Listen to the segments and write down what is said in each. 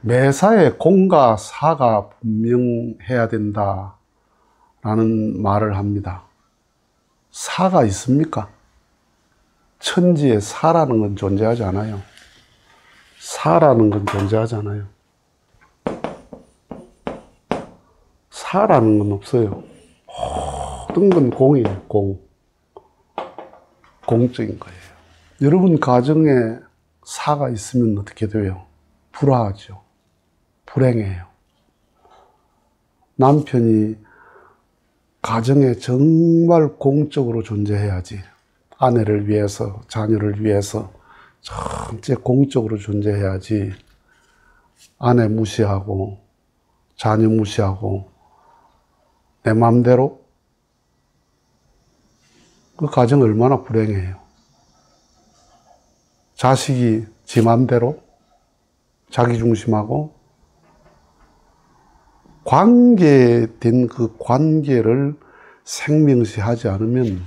매사에 공과 사가 분명해야 된다라는 말을 합니다. 사가 있습니까? 천지에 사라는 건 존재하지 않아요. 사라는 건 존재하지 않아요. 사라는 건 없어요. 모든 건 공이에요. 공적인 거예요. 여러분 가정에 사가 있으면 어떻게 돼요? 불화하죠. 불행해요. 남편이 가정에 정말 공적으로 존재해야지. 아내를 위해서, 자녀를 위해서 전체 공적으로 존재해야지. 아내 무시하고, 자녀 무시하고, 내 마음대로? 그 가정 얼마나 불행해요. 자식이 지 마음대로? 자기 중심하고? 관계된 그 관계를 생명시하지 않으면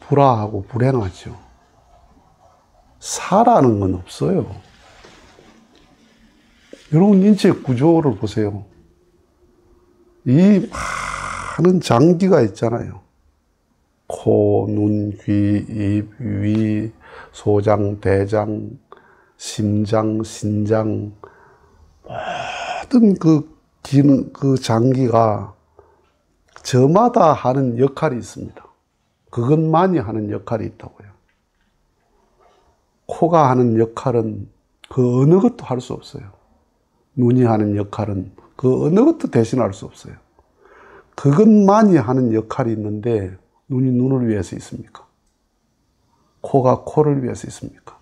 불화하고 불행하죠. 사라는 건 없어요. 여러분 인체 구조를 보세요. 이 많은 장기가 있잖아요. 코, 눈, 귀, 입, 위, 소장, 대장, 심장, 신장, 모든 그 장기가 저마다 하는 역할이 있습니다. 그것만이 하는 역할이 있다고요. 코가 하는 역할은 그 어느 것도 할 수 없어요. 눈이 하는 역할은 그 어느 것도 대신할 수 없어요. 그것만이 하는 역할이 있는데 눈이 눈을 위해서 있습니까? 코가 코를 위해서 있습니까?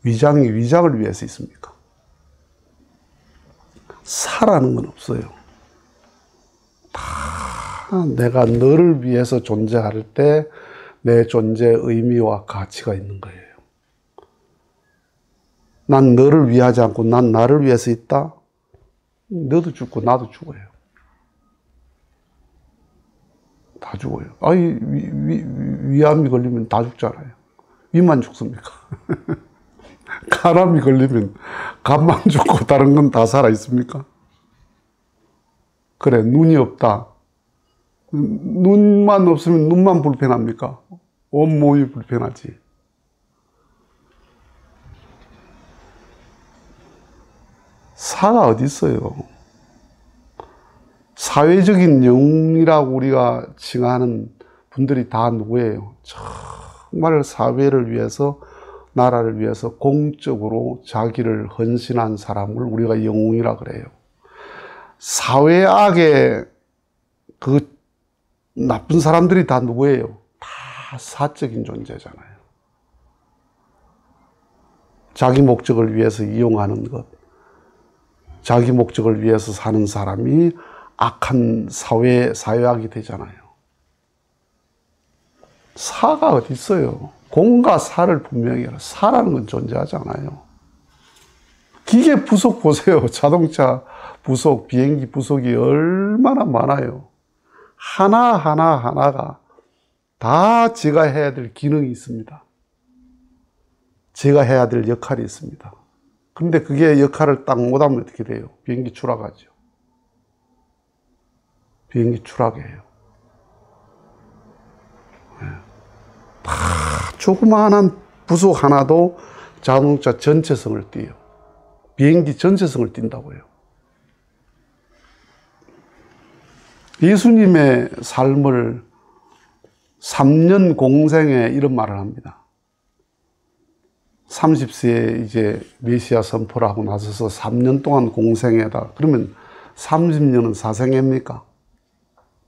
위장이 위장을 위해서 있습니까? 사라는 건 없어요. 다 내가 너를 위해서 존재할 때 내 존재의 의미와 가치가 있는 거예요. 난 너를 위하지 않고 난 나를 위해서 있다? 너도 죽고 나도 죽어요. 다 죽어요. 아니, 위암이 걸리면 다 죽잖아요. 위만 죽습니까? 간암이 걸리면 간만 죽고 다른 건 다 살아있습니까? 그래, 눈이 없다. 눈만 없으면 눈만 불편합니까? 온몸이 불편하지. 사가 어디 있어요? 사회적인 영웅이라고 우리가 칭하는 분들이 다 누구예요? 정말 사회를 위해서, 나라를 위해서 공적으로 자기를 헌신한 사람을 우리가 영웅이라 그래요. 사회악의 그 나쁜 사람들이 다 누구예요? 다 사적인 존재잖아요. 자기 목적을 위해서 이용하는 것, 자기 목적을 위해서 사는 사람이 악한 사회악이 되잖아요. 사가 어디 있어요? 공과 사를 분명히 해라. 사라는 건 존재하지 않아요. 기계 부속 보세요. 자동차 부속, 비행기 부속이 얼마나 많아요. 하나가 다 제가 해야 될 기능이 있습니다. 제가 해야 될 역할이 있습니다. 근데 그게 역할을 딱 못하면 어떻게 돼요? 비행기 추락하죠. 비행기 추락해요. 다 조그마한 부속 하나도 자동차 전체성을 띄요. 비행기 전체성을 띈다고요. 예수님의 삶을 3년 공생에 이런 말을 합니다. 30세에 이제 메시아 선포를 하고 나서서 3년 동안 공생애다. 그러면 30년은 사생애입니까?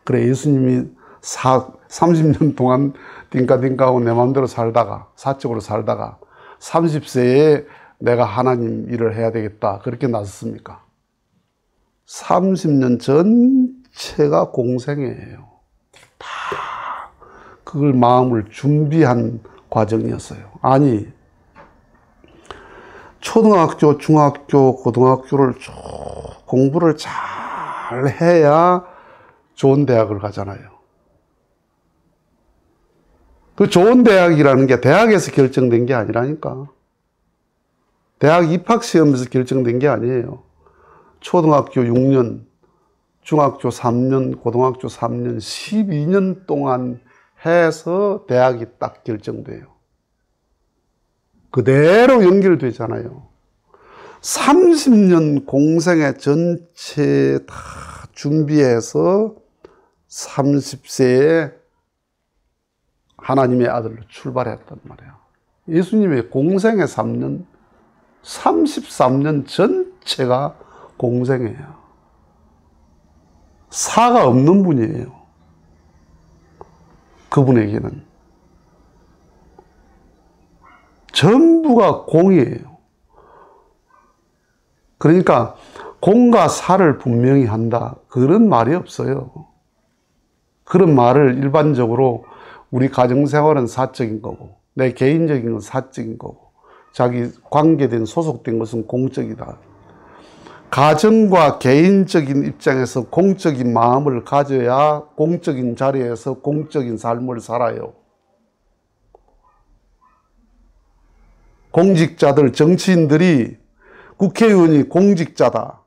그래, 예수님이 30년 동안 띵까띵까하고 내 마음대로 살다가, 사적으로 살다가 30세에 내가 하나님 일을 해야 되겠다. 그렇게 나섰습니까? 30년 전체가 공생애예요. 다 그걸 마음을 준비한 과정이었어요. 아니, 초등학교, 중학교, 고등학교를 쭉 공부를 잘 해야 좋은 대학을 가잖아요. 그 좋은 대학이라는 게 대학에서 결정된 게 아니라니까. 대학 입학시험에서 결정된 게 아니에요. 초등학교 6년, 중학교 3년, 고등학교 3년, 12년 동안 해서 대학이 딱 결정돼요. 그대로 연결되잖아요. 30년 공생애 전체 다 준비해서 30세에 하나님의 아들로 출발했단 말이에요. 예수님의 공생애 3년, 33년 전체가 공생애예요. 사가 없는 분이에요. 그분에게는. 전부가 공이에요. 그러니까 공과 사를 분명히 한다. 그런 말이 없어요. 그런 말을 일반적으로 우리 가정생활은 사적인 거고, 내 개인적인 건 사적인 거고, 자기 관계된 소속된 것은 공적이다. 가정과 개인적인 입장에서 공적인 마음을 가져야 공적인 자리에서 공적인 삶을 살아요. 공직자들, 정치인들이 국회의원이 공직자다.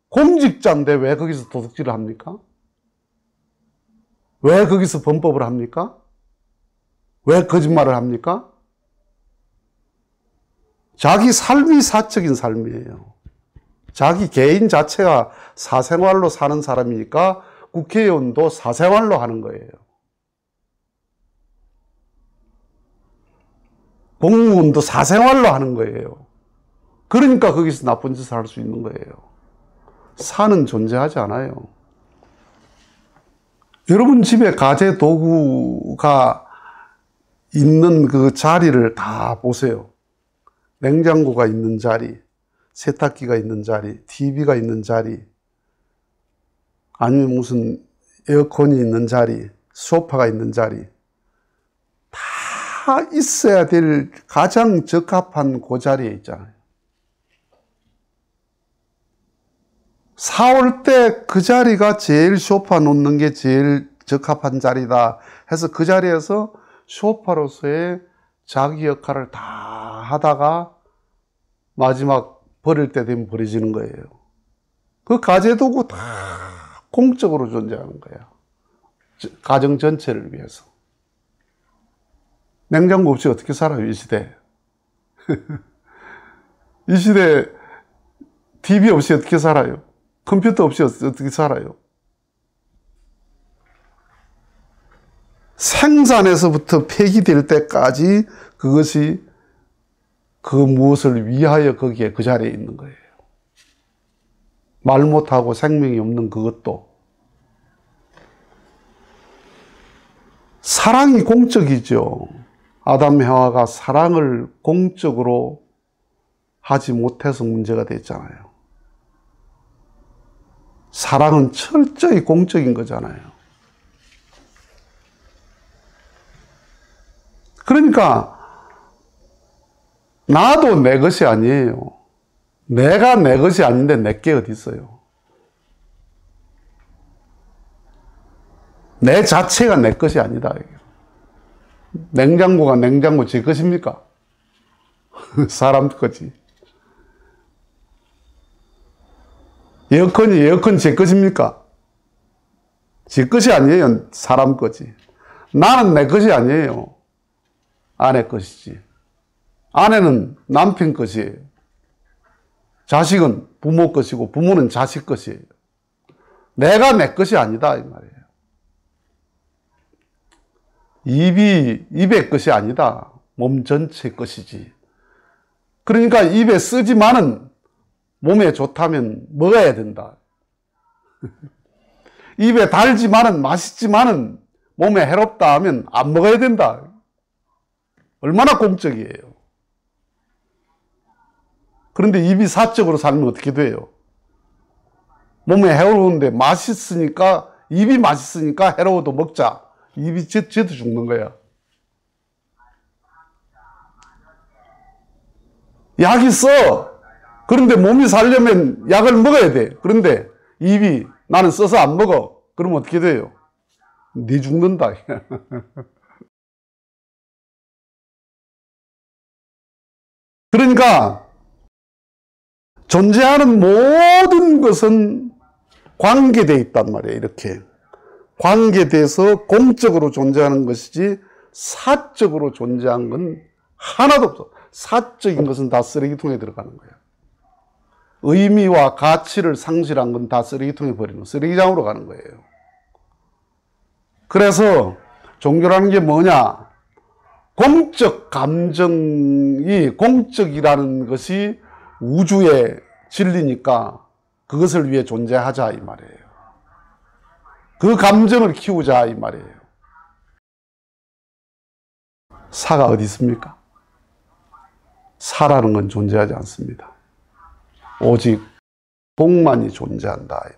공직자인데 왜 거기서 도둑질을 합니까? 왜 거기서 범법을 합니까? 왜 거짓말을 합니까? 자기 삶이 사적인 삶이에요. 자기 개인 자체가 사생활로 사는 사람이니까 국회의원도 사생활로 하는 거예요. 공무원도 사생활로 하는 거예요. 그러니까 거기서 나쁜 짓을 할 수 있는 거예요. 사는 존재하지 않아요. 여러분 집에 가재 도구가 있는 그 자리를 다 보세요. 냉장고가 있는 자리, 세탁기가 있는 자리, TV가 있는 자리, 아니면 무슨 에어컨이 있는 자리, 소파가 있는 자리, 다 있어야 될 가장 적합한 그 자리에 있잖아요. 사올 때 그 자리가 제일 소파 놓는 게 제일 적합한 자리다 해서 그 자리에서 소파로서의 자기 역할을 다 하다가 마지막 버릴 때 되면 버려지는 거예요. 그 가재도구 다 공적으로 존재하는 거야. 가정 전체를 위해서. 냉장고 없이 어떻게 살아요, 이 시대? 이 시대 TV 없이 어떻게 살아요? 컴퓨터 없이 어떻게 살아요? 생산에서부터 폐기될 때까지 그것이 그 무엇을 위하여 거기에 그 자리에 있는 거예요. 말 못하고 생명이 없는 그것도. 사랑이 공적이죠. 아담 해와가 사랑을 공적으로 하지 못해서 문제가 됐잖아요. 사랑은 철저히 공적인 거잖아요. 그러니까 나도 내 것이 아니에요. 내가 내 것이 아닌데 내게 어디 있어요. 내 자체가 내 것이 아니다. 냉장고가 냉장고 제 것입니까? 사람 거지. 에어컨이 에어컨 제 것입니까? 제 것이 아니에요. 사람 거지. 나는 내 것이 아니에요. 아내 것이지. 아내는 남편 것이에요. 자식은 부모 것이고 부모는 자식 것이에요. 내가 내 것이 아니다 이 말이에요. 입이 입의 것이 아니다. 몸 전체 것이지. 그러니까 입에 쓰지만은 몸에 좋다면 먹어야 된다. 입에 달지만은 맛있지만은 몸에 해롭다 하면 안 먹어야 된다. 얼마나 공적이에요. 그런데 입이 사적으로 살면 어떻게 돼요? 몸에 해로운데 맛있으니까, 입이 맛있으니까 해로워도 먹자. 입이 쟤도 죽는 거야. 약 있어. 그런데 몸이 살려면 약을 먹어야 돼. 그런데 입이 나는 써서 안 먹어. 그러면 어떻게 돼요? 네 죽는다. 그러니까 존재하는 모든 것은 관계되어 있단 말이에요. 이렇게 관계돼서 공적으로 존재하는 것이지 사적으로 존재한 건 하나도 없어. 사적인 것은 다 쓰레기통에 들어가는 거예요. 의미와 가치를 상실한 건 다 쓰레기통에 버리는, 쓰레기장으로 가는 거예요. 그래서 종교라는 게 뭐냐? 공적 감정이 공적이라는 것이 우주의 진리니까 그것을 위해 존재하자 이 말이에요. 그 감정을 키우자 이 말이에요. 사가 어디 있습니까? 사라는 건 존재하지 않습니다. 오직 복만이 존재한다.